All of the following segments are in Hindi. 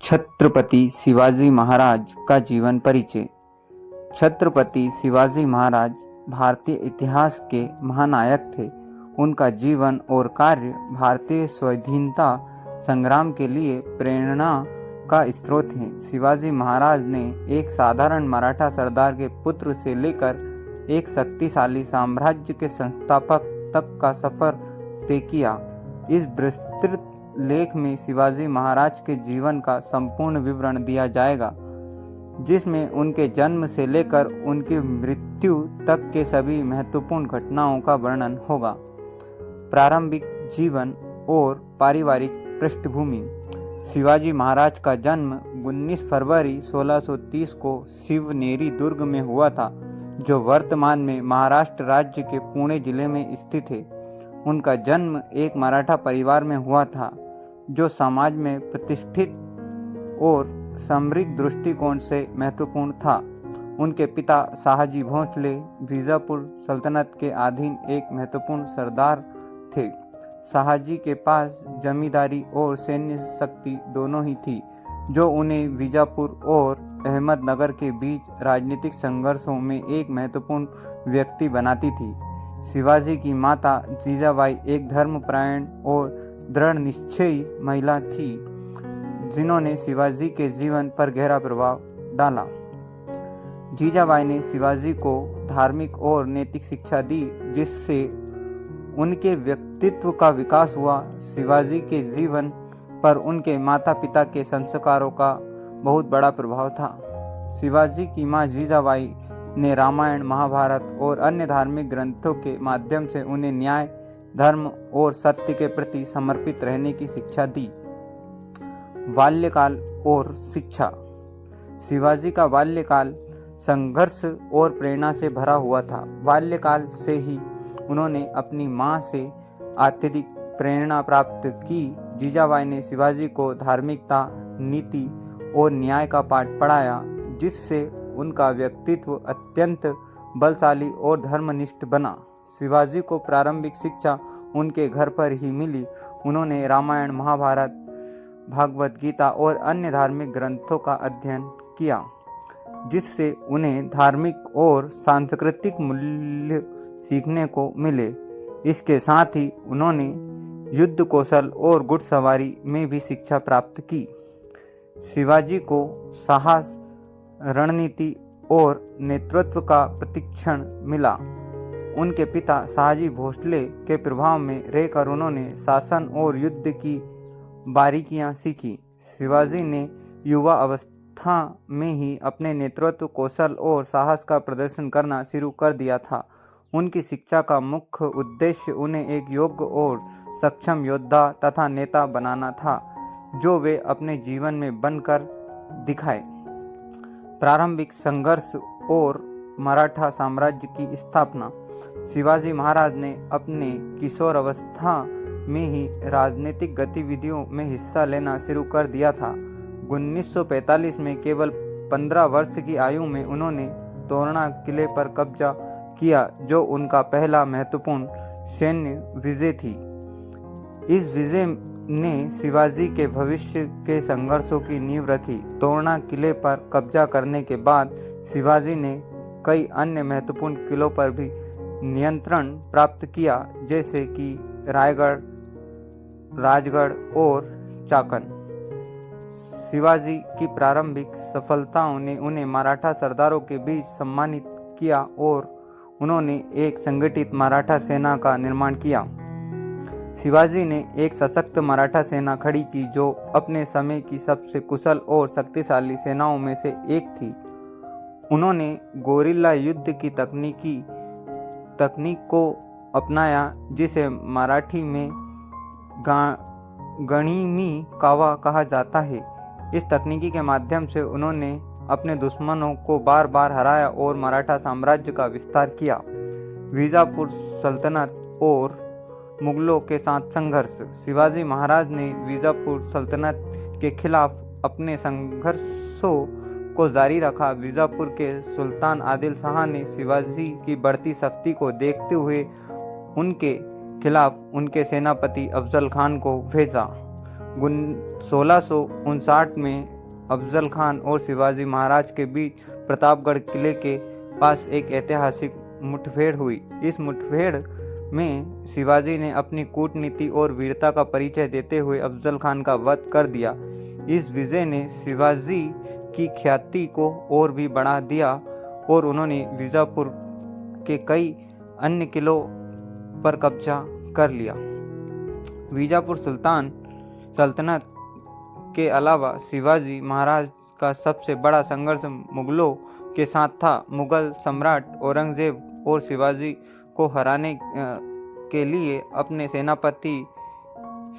छत्रपति शिवाजी महाराज का जीवन परिचय। छत्रपति शिवाजी महाराज भारतीय इतिहास के महानायक थे। उनका जीवन और कार्य भारतीय स्वाधीनता संग्राम के लिए प्रेरणा का स्रोत है। शिवाजी महाराज ने एक साधारण मराठा सरदार के पुत्र से लेकर एक शक्तिशाली साम्राज्य के संस्थापक तक का सफर तय किया। इस विस्तृत लेख में शिवाजी महाराज के जीवन का संपूर्ण विवरण दिया जाएगा, जिसमें उनके जन्म से लेकर उनकी मृत्यु तक के सभी महत्वपूर्ण घटनाओं का वर्णन होगा। प्रारंभिक जीवन और पारिवारिक पृष्ठभूमि। शिवाजी महाराज का जन्म 19 फरवरी 1630 को शिवनेरी दुर्ग में हुआ था, जो वर्तमान में महाराष्ट्र राज्य के पुणे जिले में स्थित है। उनका जन्म एक मराठा परिवार में हुआ था, जो समाज में प्रतिष्ठित और समृद्ध दृष्टिकोण से महत्वपूर्ण था। उनके पिता शाहजी भोसले बीजापुर सल्तनत के अधीन एक महत्वपूर्ण सरदार थे। शाहजी के पास जमींदारी और सैन्य शक्ति दोनों ही थी, जो उन्हें बीजापुर और अहमदनगर के बीच राजनीतिक संघर्षों में एक महत्वपूर्ण व्यक्ति बनाती थी। शिवाजी की माता जीजाबाई एक धर्मपरायण और दृढ़ निश्चयी महिला थी, जिन्होंने शिवाजी के जीवन पर गहरा प्रभाव डाला। जीजाबाई ने शिवाजी को धार्मिक और नैतिक शिक्षा दी, जिससे उनके व्यक्तित्व का विकास हुआ। शिवाजी के जीवन पर उनके माता पिता के संस्कारों का बहुत बड़ा प्रभाव था। शिवाजी की मां जीजाबाई ने रामायण, महाभारत और अन्य धार्मिक ग्रंथों के माध्यम से उन्हें न्याय, धर्म और सत्य के प्रति समर्पित रहने की शिक्षा दी। बाल्यकाल और शिक्षा। शिवाजी का बाल्यकाल संघर्ष और प्रेरणा से भरा हुआ था। बाल्यकाल से ही उन्होंने अपनी मां से अत्यधिक प्रेरणा प्राप्त की। जीजाबाई ने शिवाजी को धार्मिकता, नीति और न्याय का पाठ पढ़ाया, जिससे उनका व्यक्तित्व अत्यंत बलशाली और धर्मनिष्ठ बना। शिवाजी को प्रारंभिक शिक्षा उनके घर पर ही मिली। उन्होंने रामायण, महाभारत, भागवत गीता और अन्य धार्मिक ग्रंथों का अध्ययन किया, जिससे उन्हें धार्मिक और सांस्कृतिक मूल्य सीखने को मिले। इसके साथ ही उन्होंने युद्ध कौशल और घुड़सवारी में भी शिक्षा प्राप्त की। शिवाजी को साहस, रणनीति और नेतृत्व का प्रशिक्षण मिला। उनके पिता शाहजी भोसले के प्रभाव में रहकर उन्होंने शासन और युद्ध की बारीकियां सीखी। शिवाजी ने युवा अवस्था में ही अपने नेतृत्व कौशल और साहस का प्रदर्शन करना शुरू कर दिया था। उनकी शिक्षा का मुख्य उद्देश्य उन्हें एक योग्य और सक्षम योद्धा तथा नेता बनाना था, जो वे अपने जीवन में बनकर दिखाए। प्रारंभिक संघर्ष और मराठा साम्राज्य की स्थापना। शिवाजी महाराज ने अपने किशोर अवस्था में ही राजनीतिक गतिविधियों में हिस्सा लेना शुरू कर दिया था। 1945 में केवल 15 वर्ष की आयु में उन्होंने तोरणा किले पर कब्जा किया, जो उनका पहला महत्वपूर्ण सैन्य विजय थी। इस विजय ने शिवाजी के भविष्य के संघर्षों की नींव रखी। तोरणा किले पर कब्जा करने के बाद शिवाजी ने कई अन्य महत्वपूर्ण किलों पर भी नियंत्रण प्राप्त किया, जैसे कि रायगढ़, राजगढ़ और चाकन। शिवाजी की प्रारंभिक सफलताओं ने उन्हें मराठा सरदारों के बीच सम्मानित किया और उन्होंने एक संगठित मराठा सेना का निर्माण किया। शिवाजी ने एक सशक्त मराठा सेना खड़ी की, जो अपने समय की सबसे कुशल और शक्तिशाली सेनाओं में से एक थी। उन्होंने गोरिल्ला युद्ध की तकनीक को अपनाया, जिसे मराठी में गणिमी कावा कहा जाता है। इस तकनीकी के माध्यम से उन्होंने अपने दुश्मनों को बार बार हराया और मराठा साम्राज्य का विस्तार किया। बीजापुर सल्तनत और मुगलों के साथ संघर्ष। शिवाजी महाराज ने बीजापुर सल्तनत के खिलाफ अपने संघर्षों को जारी रखा। बीजापुर के सुल्तान आदिल शाह ने शिवाजी की बढ़ती शक्ति को देखते हुए उनके खिलाफ उनके सेनापति अफजल खान को भेजा। 1659 में अफजल खान और शिवाजी महाराज के बीच प्रतापगढ़ किले के पास एक ऐतिहासिक मुठभेड़ हुई। इस मुठभेड़ में शिवाजी ने अपनी कूटनीति और वीरता का परिचय देते हुए अफजल खान का वध कर दिया। इस विजय ने शिवाजी की ख्याति को और भी बढ़ा दिया और उन्होंने बीजापुर के कई अन्य किलों पर कब्जा कर लिया। बीजापुर सल्तनत के अलावा शिवाजी महाराज का सबसे बड़ा संघर्ष मुगलों के साथ था। मुगल सम्राट औरंगजेब और शिवाजी को हराने के लिए अपने सेनापति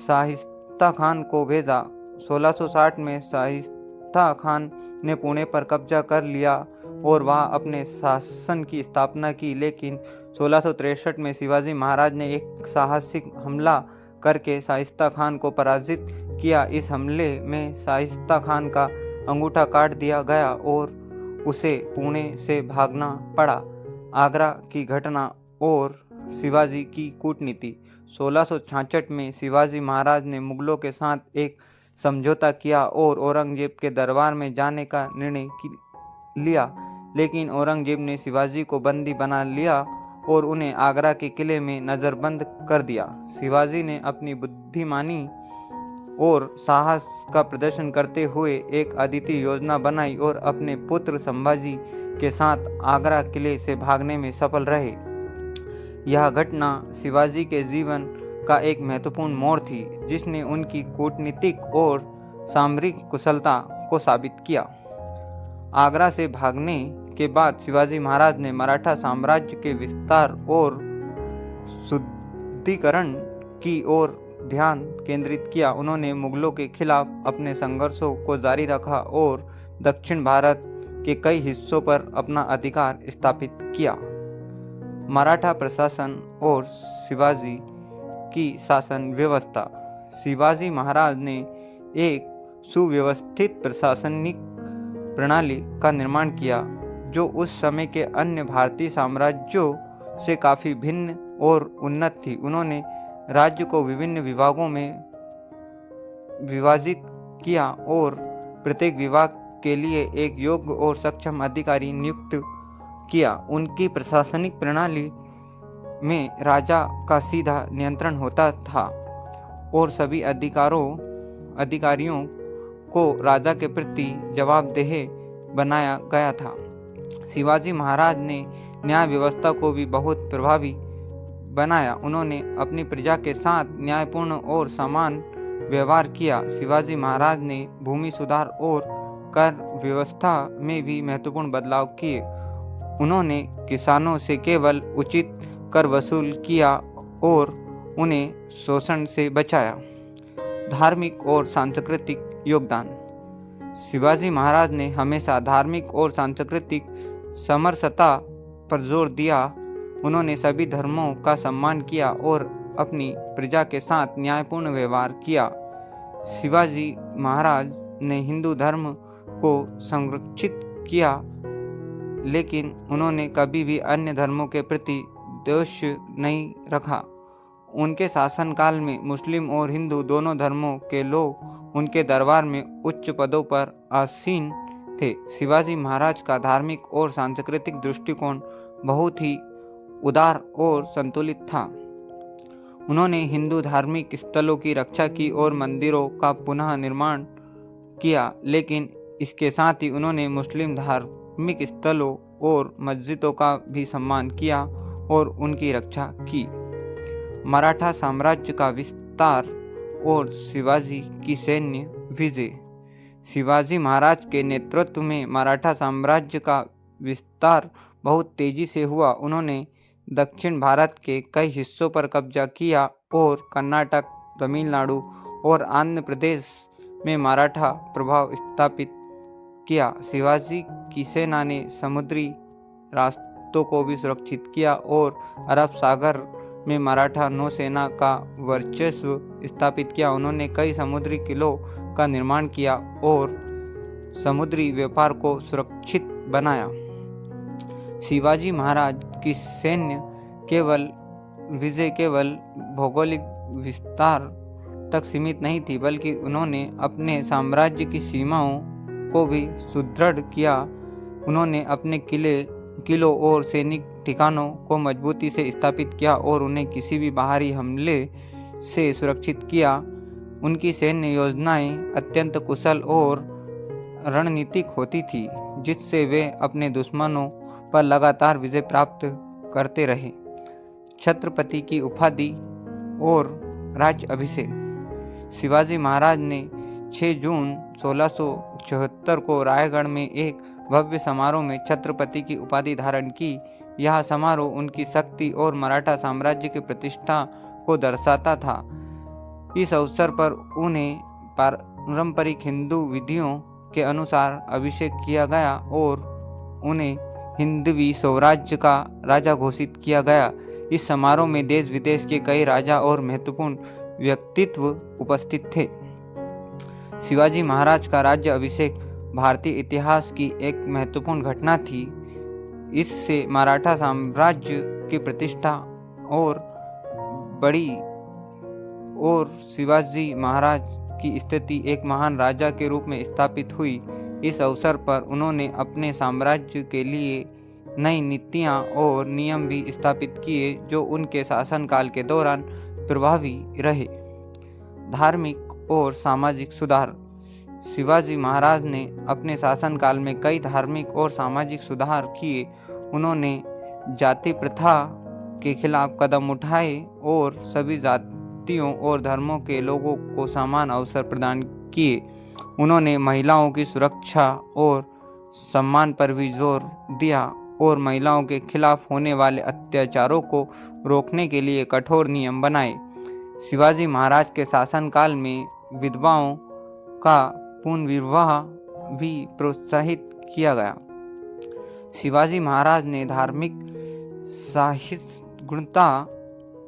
शाहिस्ता खान को भेजा। 1660 में शाहिस्ता खान ने पुणे पर कब्जा कर लिया और वहां अपने शासन की स्थापना की, लेकिन 1663 में शिवाजी महाराज ने एक साहसिक हमला करके शाहिस्ता खान को पराजित किया। इस हमले में शाहिस्ता खान का अंगूठा काट दिया गया और उसे पुणे से भागना पड़ा। आगरा की घटना और शिवाजी की कूटनीति। 1666 में शिवाजी महाराज ने मुगलों के साथ एक समझौता किया और औरंगजेब के दरबार में जाने का निर्णय लिया, लेकिन औरंगजेब ने शिवाजी को बंदी बना लिया और उन्हें आगरा के किले में नजरबंद कर दिया। शिवाजी ने अपनी बुद्धिमानी और साहस का प्रदर्शन करते हुए एक अद्वितीय योजना बनाई और अपने पुत्र संभाजी के साथ आगरा किले से भागने में सफल रहे। यह घटना शिवाजी के जीवन का एक महत्वपूर्ण मोड़ थी, जिसने उनकी कूटनीतिक और सामरिक कुशलता को साबित किया। आगरा से भागने के बाद शिवाजी महाराज ने मराठा साम्राज्य के विस्तार और शुद्धिकरण की ओर ध्यान केंद्रित किया। उन्होंने मुगलों के खिलाफ अपने संघर्षों को जारी रखा और दक्षिण भारत के कई हिस्सों पर अपना अधिकार स्थापित किया। मराठा प्रशासन और शिवाजी की शासन व्यवस्था। शिवाजी महाराज ने एक सुव्यवस्थित प्रशासनिक प्रणाली का निर्माण किया, जो उस समय के अन्य भारतीय साम्राज्यों से काफ़ी भिन्न और उन्नत थी। उन्होंने राज्य को विभिन्न विभागों में विभाजित किया और प्रत्येक विभाग के लिए एक योग्य और सक्षम अधिकारी नियुक्त किया। उनकी प्रशासनिक प्रणाली में राजा का सीधा नियंत्रण होता था और सभी अधिकारियों को राजा के प्रति जवाबदेह बनाया गया था। शिवाजी महाराज ने न्याय व्यवस्था को भी बहुत प्रभावी बनाया। उन्होंने अपनी प्रजा के साथ न्यायपूर्ण और समान व्यवहार किया। शिवाजी महाराज ने भूमि सुधार और कर व्यवस्था में भी महत्वपूर्ण बदलाव किए। उन्होंने किसानों से केवल उचित कर वसूल किया और उन्हें शोषण से बचाया। धार्मिक और सांस्कृतिक योगदान। शिवाजी महाराज ने हमेशा धार्मिक और सांस्कृतिक समरसता पर जोर दिया। उन्होंने सभी धर्मों का सम्मान किया और अपनी प्रजा के साथ न्यायपूर्ण व्यवहार किया। शिवाजी महाराज ने हिंदू धर्म को संरक्षित किया, लेकिन उन्होंने कभी भी अन्य धर्मों के प्रति द्वेष नहीं रखा। उनके शासनकाल में मुस्लिम और हिंदू दोनों धर्मों के लोग उनके दरबार में उच्च पदों पर आसीन थे। शिवाजी महाराज का धार्मिक और सांस्कृतिक दृष्टिकोण बहुत ही उदार और संतुलित था। उन्होंने हिंदू धार्मिक स्थलों की रक्षा की और मंदिरों का पुनः निर्माण किया, लेकिन इसके साथ ही उन्होंने मुस्लिम धार्मिक स्थलों और मस्जिदों का भी सम्मान किया और उनकी रक्षा की। मराठा साम्राज्य का विस्तार और शिवाजी की सैन्य विजय। शिवाजी महाराज के नेतृत्व में मराठा साम्राज्य का विस्तार बहुत तेजी से हुआ। उन्होंने दक्षिण भारत के कई हिस्सों पर कब्जा किया और कर्नाटक, तमिलनाडु और आंध्र प्रदेश में मराठा प्रभाव स्थापित किया। शिवाजी की सेना ने समुद्री रास्तों को भी सुरक्षित किया और अरब सागर में मराठा नौसेना का वर्चस्व स्थापित किया। उन्होंने कई समुद्री किलों का निर्माण किया और समुद्री व्यापार को सुरक्षित बनाया। शिवाजी महाराज की सैन्य विजय केवल भौगोलिक विस्तार तक सीमित नहीं थी, बल्कि उन्होंने अपने साम्राज्य की सीमाओं को भी सुदृढ़ किया। उन्होंने अपने किलों और सैनिक ठिकानों को मजबूती से स्थापित किया और उन्हें किसी भी बाहरी हमले से सुरक्षित किया। उनकी सैन्य योजनाएं अत्यंत कुशल और रणनीतिक होती थी, जिससे वे अपने दुश्मनों पर लगातार विजय प्राप्त करते रहे। छत्रपति की उपाधि और राज्य अभिषेक। शिवाजी महाराज ने 6 जून 1674 को रायगढ़ में एक भव्य समारोह में छत्रपति की उपाधि धारण की। यह समारोह उनकी शक्ति और मराठा साम्राज्य की प्रतिष्ठा को दर्शाता था। इस अवसर पर उन्हें पारंपरिक हिंदू विधियों के अनुसार अभिषेक किया गया और उन्हें हिंदवी स्वराज्य का राजा घोषित किया गया। इस समारोह में देश विदेश के कई राजा और महत्वपूर्ण व्यक्तित्व उपस्थित थे। शिवाजी महाराज का राज्य अभिषेक भारतीय इतिहास की एक महत्वपूर्ण घटना थी। इससे मराठा साम्राज्य की प्रतिष्ठा और बढ़ी और शिवाजी महाराज की स्थिति एक महान राजा के रूप में स्थापित हुई। इस अवसर पर उन्होंने अपने साम्राज्य के लिए नई नीतियां और नियम भी स्थापित किए, जो उनके शासनकाल के दौरान प्रभावी रहे। धार्मिक और सामाजिक सुधार। शिवाजी महाराज ने अपने शासनकाल में कई धार्मिक और सामाजिक सुधार किए। उन्होंने जाति प्रथा के खिलाफ कदम उठाए और सभी जातियों और धर्मों के लोगों को समान अवसर प्रदान किए। उन्होंने महिलाओं की सुरक्षा और सम्मान पर भी जोर दिया और महिलाओं के खिलाफ होने वाले अत्याचारों को रोकने के लिए कठोर नियम बनाए। शिवाजी महाराज के शासनकाल में विधवाओं का पुनर्विवाह भी प्रोत्साहित किया गया। शिवाजी महाराज ने धार्मिक सहिष्णुता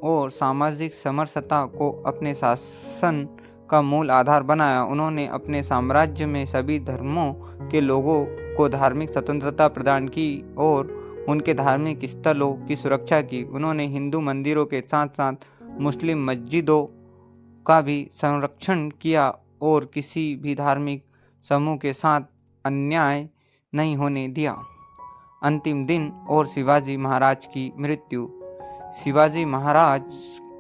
और सामाजिक समरसता को अपने शासन का मूल आधार बनाया। उन्होंने अपने साम्राज्य में सभी धर्मों के लोगों को धार्मिक स्वतंत्रता प्रदान की और उनके धार्मिक स्थलों की सुरक्षा की। उन्होंने हिंदू मंदिरों के साथ साथ मुस्लिम मस्जिदों का भी संरक्षण किया और किसी भी धार्मिक समूह के साथ अन्याय नहीं होने दिया। अंतिम दिन और शिवाजी महाराज की मृत्यु। शिवाजी महाराज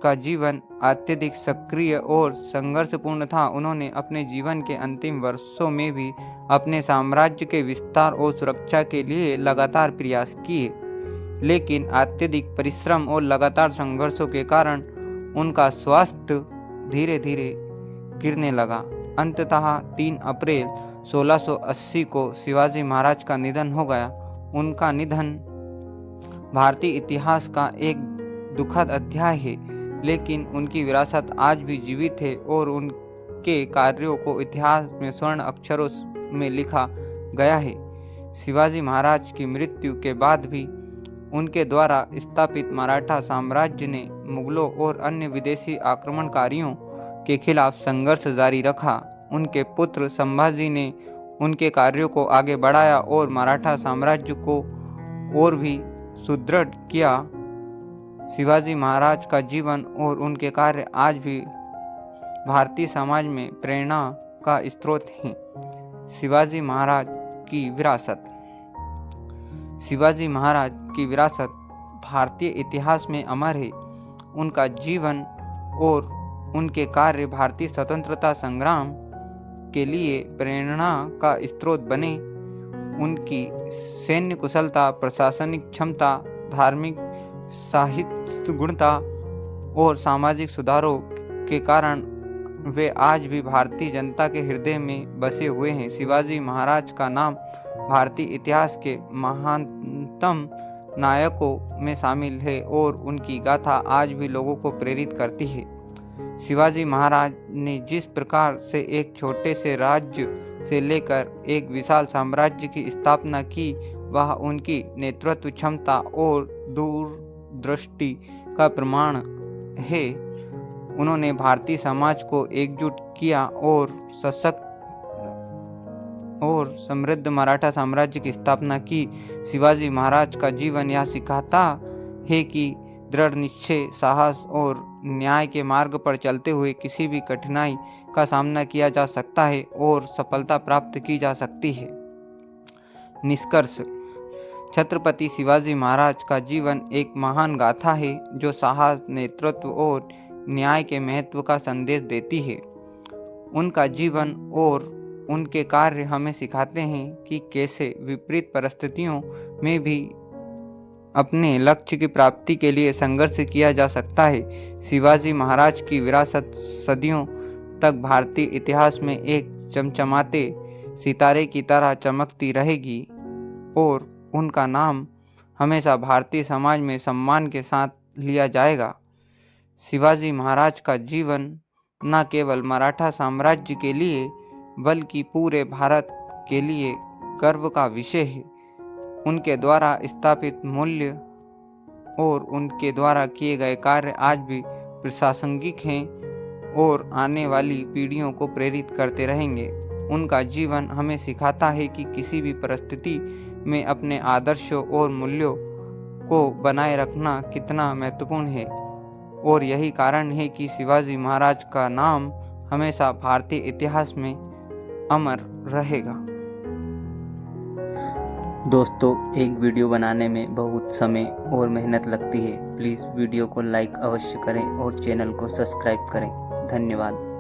का जीवन अत्यधिक सक्रिय और संघर्षपूर्ण था। उन्होंने अपने जीवन के अंतिम वर्षों में भी अपने साम्राज्य के विस्तार और सुरक्षा के लिए लगातार प्रयास किए, लेकिन अत्यधिक परिश्रम और लगातार संघर्षों के कारण उनका स्वास्थ्य धीरे धीरे गिरने लगा। अंततः 3 अप्रैल 1680 को शिवाजी महाराज का निधन हो गया। उनका निधन भारतीय इतिहास का एक दुखद अध्याय है, लेकिन उनकी विरासत आज भी जीवित है और उनके कार्यों को इतिहास में स्वर्ण अक्षरों में लिखा गया है। शिवाजी महाराज की मृत्यु के बाद भी उनके द्वारा स्थापित मराठा साम्राज्य ने मुगलों और अन्य विदेशी आक्रमणकारियों के खिलाफ संघर्ष जारी रखा। उनके पुत्र संभाजी ने उनके कार्यों को आगे बढ़ाया और मराठा साम्राज्य को और भी सुदृढ़ किया। शिवाजी महाराज का जीवन और उनके कार्य आज भी भारतीय समाज में प्रेरणा का स्रोत हैं। शिवाजी महाराज की विरासत। शिवाजी महाराज की विरासत भारतीय इतिहास में अमर है। उनका जीवन और उनके कार्य भारतीय स्वतंत्रता संग्राम के लिए प्रेरणा का स्रोत बने। उनकी सैन्य कुशलता, प्रशासनिक क्षमता, धार्मिक सहिष्णुता और सामाजिक सुधारों के कारण वे आज भी भारतीय जनता के हृदय में बसे हुए हैं। शिवाजी महाराज का नाम भारतीय इतिहास के महानतम नायकों में शामिल है और उनकी गाथा आज भी लोगों को प्रेरित करती है। शिवाजी महाराज ने जिस प्रकार से एक छोटे से राज्य से लेकर एक विशाल साम्राज्य की स्थापना की, वह उनकी नेतृत्व क्षमता और दूरदृष्टि का प्रमाण है। उन्होंने भारतीय समाज को एकजुट किया और सशक्त और समृद्ध मराठा साम्राज्य की स्थापना की। शिवाजी महाराज का जीवन यह सिखाता है कि दृढ़ निश्चय, साहस और न्याय के मार्ग पर चलते हुए किसी भी कठिनाई का सामना किया जा सकता है और सफलता प्राप्त की जा सकती है। निष्कर्ष, छत्रपति शिवाजी महाराज का जीवन एक महान गाथा है जो साहस, नेतृत्व और न्याय के महत्व का संदेश देती है। उनका जीवन और उनके कार्य हमें सिखाते हैं कि कैसे विपरीत परिस्थितियों में भी अपने लक्ष्य की प्राप्ति के लिए संघर्ष किया जा सकता है। शिवाजी महाराज की विरासत सदियों तक भारतीय इतिहास में एक चमचमाते सितारे की तरह चमकती रहेगी और उनका नाम हमेशा भारतीय समाज में सम्मान के साथ लिया जाएगा। शिवाजी महाराज का जीवन न केवल मराठा साम्राज्य के लिए बल्कि पूरे भारत के लिए गर्व का विषय है। उनके द्वारा स्थापित मूल्य और उनके द्वारा किए गए कार्य आज भी प्रासंगिक हैं और आने वाली पीढ़ियों को प्रेरित करते रहेंगे। उनका जीवन हमें सिखाता है कि किसी भी परिस्थिति में अपने आदर्शों और मूल्यों को बनाए रखना कितना महत्वपूर्ण है और यही कारण है कि शिवाजी महाराज का नाम हमेशा भारतीय इतिहास में अमर रहेगा। दोस्तों, एक वीडियो बनाने में बहुत समय और मेहनत लगती है। प्लीज़ वीडियो को लाइक अवश्य करें और चैनल को सब्सक्राइब करें। धन्यवाद।